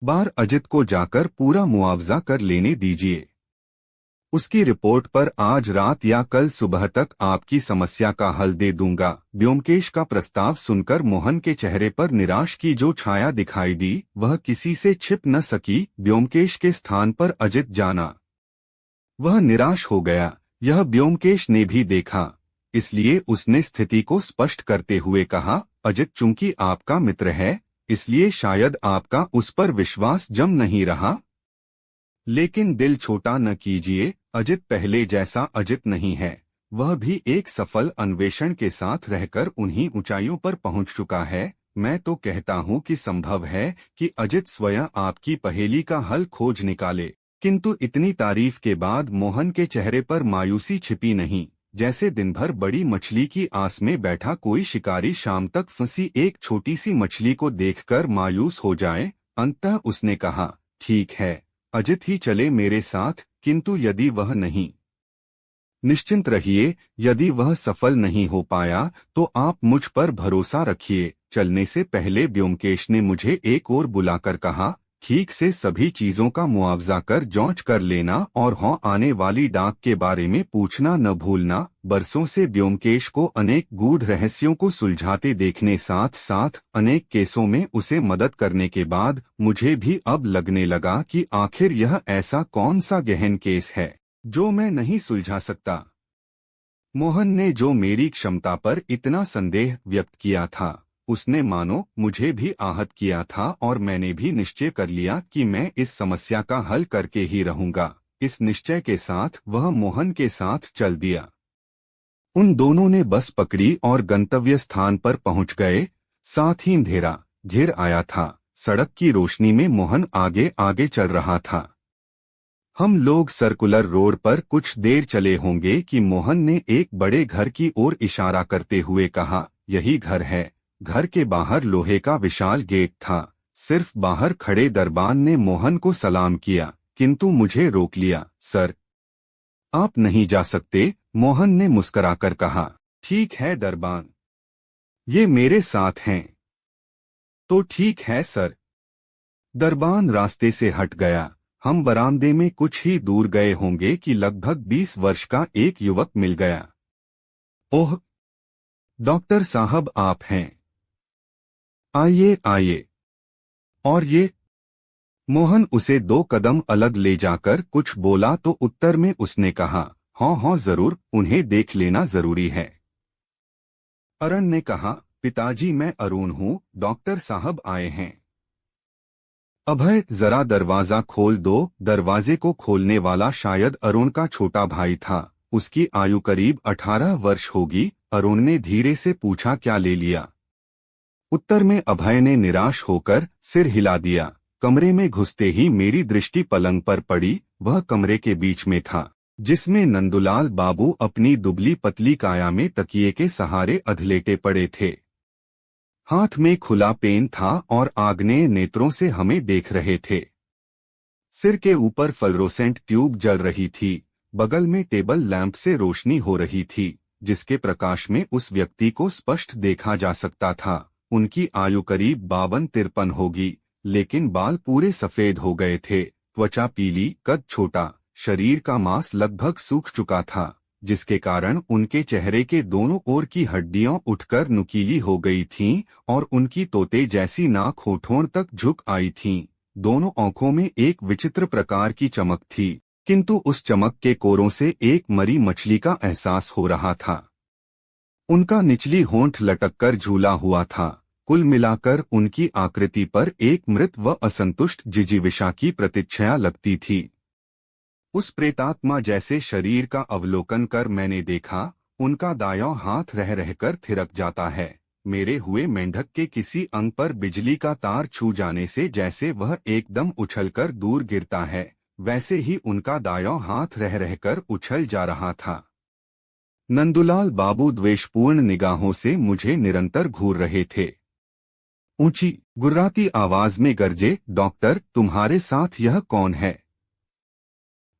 बार अजित को जाकर पूरा मुआवजा कर लेने दीजिए। उसकी रिपोर्ट पर आज रात या कल सुबह तक आपकी समस्या का हल दे दूंगा। व्योमकेश का प्रस्ताव सुनकर मोहन के चेहरे पर निराश की जो छाया दिखाई दी वह किसी से छिप न सकी। व्योमकेश के स्थान पर अजित जाना, वह निराश हो गया। यह व्योमकेश ने भी देखा, इसलिए उसने स्थिति को स्पष्ट करते हुए कहा, अजित चूंकि आपका मित्र है इसलिए शायद आपका उस पर विश्वास जम नहीं रहा, लेकिन दिल छोटा न कीजिए। अजित पहले जैसा अजित नहीं है। वह भी एक सफल अन्वेषण के साथ रहकर उन्हीं ऊंचाइयों पर पहुंच चुका है। मैं तो कहता हूं कि संभव है कि अजित स्वयं आपकी पहेली का हल खोज निकाले। किंतु इतनी तारीफ के बाद मोहन के चेहरे पर मायूसी छिपी नहीं, जैसे दिन भर बड़ी मछली की आस में बैठा कोई शिकारी शाम तक फंसी एक छोटी सी मछली को देखकर मायूस हो जाए। अंततः उसने कहा, ठीक है, अजित ही चले मेरे साथ, किंतु यदि वह नहीं। निश्चिंत रहिए, यदि वह सफल नहीं हो पाया तो आप मुझ पर भरोसा रखिए। चलने से पहले व्योमकेश ने मुझे एक ओर बुलाकर कहा, ठीक से सभी चीजों का मुआवजा कर जांच कर लेना और हाँ, आने वाली डाक के बारे में पूछना न भूलना। बरसों से व्योमकेश को अनेक गूढ़ रहस्यों को सुलझाते देखने साथ साथ अनेक केसों में उसे मदद करने के बाद मुझे भी अब लगने लगा कि आखिर यह ऐसा कौन सा गहन केस है जो मैं नहीं सुलझा सकता। मोहन ने जो मेरी क्षमता पर इतना संदेह व्यक्त किया था उसने मानो मुझे भी आहत किया था और मैंने भी निश्चय कर लिया कि मैं इस समस्या का हल करके ही रहूंगा। इस निश्चय के साथ वह मोहन के साथ चल दिया। उन दोनों ने बस पकड़ी और गंतव्य स्थान पर पहुंच गए। साथ ही अंधेरा घिर आया था। सड़क की रोशनी में मोहन आगे आगे चल रहा था। हम लोग सर्कुलर रोड पर कुछ देर चले होंगे कि मोहन ने एक बड़े घर की ओर इशारा करते हुए कहा, यही घर है। घर के बाहर लोहे का विशाल गेट था। सिर्फ बाहर खड़े दरबान ने मोहन को सलाम किया, किंतु मुझे रोक लिया। सर, आप नहीं जा सकते, मोहन ने मुस्कुराकर कहा। ठीक है दरबान, ये मेरे साथ हैं। तो ठीक है सर। दरबान रास्ते से हट गया। हम बरामदे में कुछ ही दूर गए होंगे कि लगभग 20 वर्ष का एक युवक मिल गया। ओह, डॉक्टर साहब आप हैं, आइए आइए। और ये? मोहन उसे 2 कदम अलग ले जाकर कुछ बोला तो उत्तर में उसने कहा, हाँ हाँ जरूर, उन्हें देख लेना जरूरी है। अरुण ने कहा, पिताजी मैं अरुण हूँ, डॉक्टर साहब आए हैं। अभय जरा दरवाजा खोल दो। दरवाजे को खोलने वाला शायद अरुण का छोटा भाई था। उसकी आयु करीब 18 वर्ष होगी। अरुण ने धीरे से पूछा, क्या ले लिया? उत्तर में अभय ने निराश होकर सिर हिला दिया। कमरे में घुसते ही मेरी दृष्टि पलंग पर पड़ी। वह कमरे के बीच में था, जिसमें नंदुलाल बाबू अपनी दुबली पतली काया में तकिए के सहारे अधलेटे पड़े थे। हाथ में खुला पेन था और आग्नेय नेत्रों से हमें देख रहे थे। सिर के ऊपर फ्लोरोसेंट ट्यूब जल रही थी। बगल में टेबल लैंप से रोशनी हो रही थी, जिसके प्रकाश में उस व्यक्ति को स्पष्ट देखा जा सकता था। उनकी आयु करीब 52-53 होगी, लेकिन बाल पूरे सफेद हो गए थे। त्वचा पीली, कद छोटा, शरीर का मांस लगभग सूख चुका था, जिसके कारण उनके चेहरे के दोनों ओर की हड्डियां उठकर नुकीली हो गई थीं और उनकी तोते जैसी नाक होठों तक झुक आई थीं। दोनों आंखों में एक विचित्र प्रकार की चमक थी, किंतु उस चमक के कोरों से एक मरी मछली का एहसास हो रहा था। उनका निचली होंठ लटककर झूला हुआ था। कुल मिलाकर उनकी आकृति पर एक मृत व असंतुष्ट जिजीविषा की प्रतीक्षा लगती थी। उस प्रेतात्मा जैसे शरीर का अवलोकन कर मैंने देखा, उनका दायां हाथ रह रहकर थिरक जाता है। मेरे हुए मेंढक के किसी अंग पर बिजली का तार छू जाने से जैसे वह एकदम उछलकर दूर गिरता है, वैसे ही उनका दायां हाथ रह रहकर उछल जा रहा था। नंदुलाल बाबू द्वेषपूर्ण निगाहों से मुझे निरंतर घूर रहे थे। ऊंची गुर्राती आवाज में गरजे, डॉक्टर तुम्हारे साथ यह कौन है?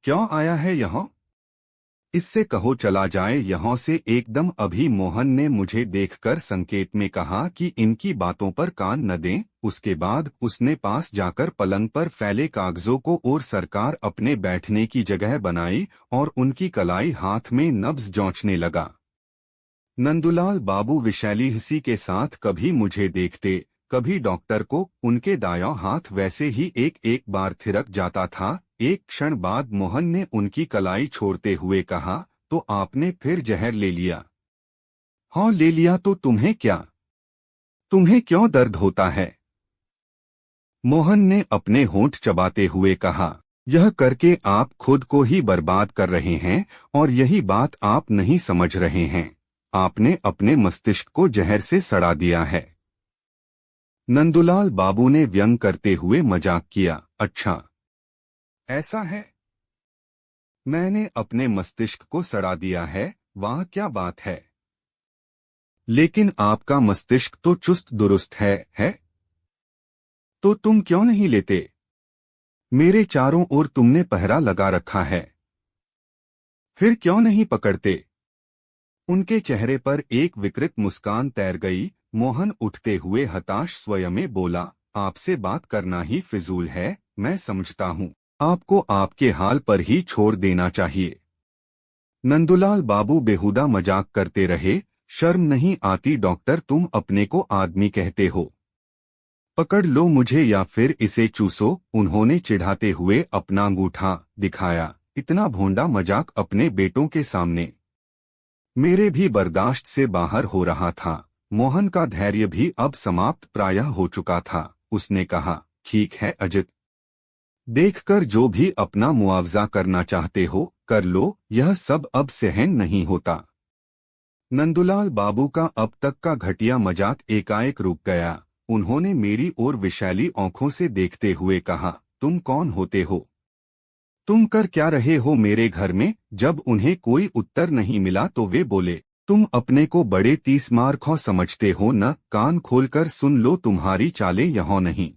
क्यों आया है यहाँ? इससे कहो चला जाए यहाँ से एकदम। अभी मोहन ने मुझे देखकर संकेत में कहा कि इनकी बातों पर कान न दें। उसके बाद उसने पास जाकर पलंग पर फैले कागजों को और सरकार अपने बैठने की जगह बनाई और उनकी कलाई हाथ में नब्ज जोंचने लगा। नंदुलाल बाबू विशैली हंसी के साथ कभी मुझे देखते, कभी डॉक्टर को। उनके दायां हाथ वैसे ही एक एक बार थिरक जाता था। एक क्षण बाद मोहन ने उनकी कलाई छोड़ते हुए कहा, तो आपने फिर जहर ले लिया? हाँ ले लिया, तो तुम्हें क्या? तुम्हें क्यों दर्द होता है? मोहन ने अपने होंठ चबाते हुए कहा, यह करके आप खुद को ही बर्बाद कर रहे हैं और यही बात आप नहीं समझ रहे हैं। आपने अपने मस्तिष्क को जहर से सड़ा दिया है। नंदुलाल बाबू ने व्यंग करते हुए मजाक किया। अच्छा ऐसा है? मैंने अपने मस्तिष्क को सड़ा दिया है? वाह क्या बात है। लेकिन आपका मस्तिष्क तो चुस्त दुरुस्त है? तो तुम क्यों नहीं लेते? मेरे चारों ओर तुमने पहरा लगा रखा है, फिर क्यों नहीं पकड़ते? उनके चेहरे पर एक विकृत मुस्कान तैर गई। मोहन उठते हुए हताश स्वयं में बोला, आपसे बात करना ही फिजूल है। मैं समझता हूँ आपको आपके हाल पर ही छोड़ देना चाहिए। नंदुलाल बाबू बेहुदा मजाक करते रहे। शर्म नहीं आती डॉक्टर, तुम अपने को आदमी कहते हो? पकड़ लो मुझे या फिर इसे चूसो। उन्होंने चिढ़ाते हुए अपना अंगूठा दिखाया। इतना भोंडा मजाक अपने बेटों के सामने मेरे भी बर्दाश्त से बाहर हो रहा था। मोहन का धैर्य भी अब समाप्त प्रायः हो चुका था। उसने कहा, ठीक है अजित, देखकर जो भी अपना मुआवजा करना चाहते हो कर लो, यह सब अब सहन नहीं होता। नंदुलाल बाबू का अब तक का घटिया मजाक एकाएक रुक गया। उन्होंने मेरी ओर विशैली आंखों से देखते हुए कहा, तुम कौन होते हो? तुम कर क्या रहे हो मेरे घर में? जब उन्हें कोई उत्तर नहीं मिला तो वे बोले, तुम अपने को बड़े तीस मार खौ समझते हो न? कान खोलकर सुन लो, तुम्हारी चालें यहाँ नहीं।